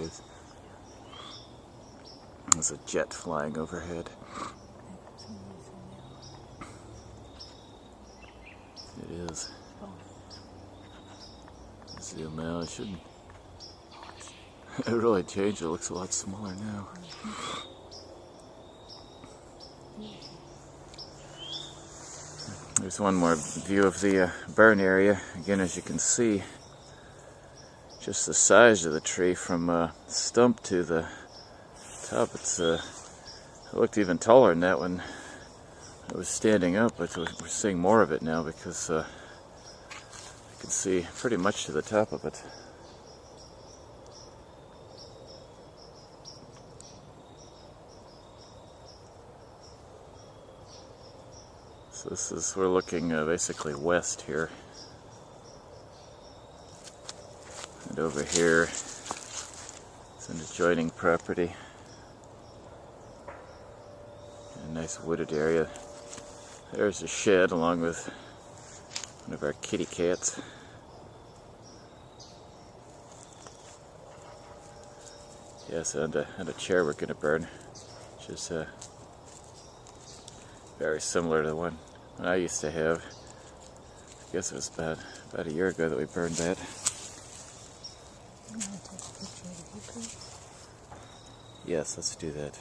is. There's a jet flying overhead. It is. Zoom out. It shouldn't. It really changed. It looks a lot smaller now. There's one more view of the burn area. Again, as you can see, just the size of the tree from stump to the top. It looked even taller than that when it was standing up, but we're seeing more of it now because you can see pretty much to the top of it. So we're looking basically west here. And over here, it's an adjoining property. A nice wooded area. There's a shed along with one of our kitty cats. Yes, and a chair we're going to burn, which is very similar to the one I used to have. I guess it was about a year ago that we burned that. Yes, let's do that.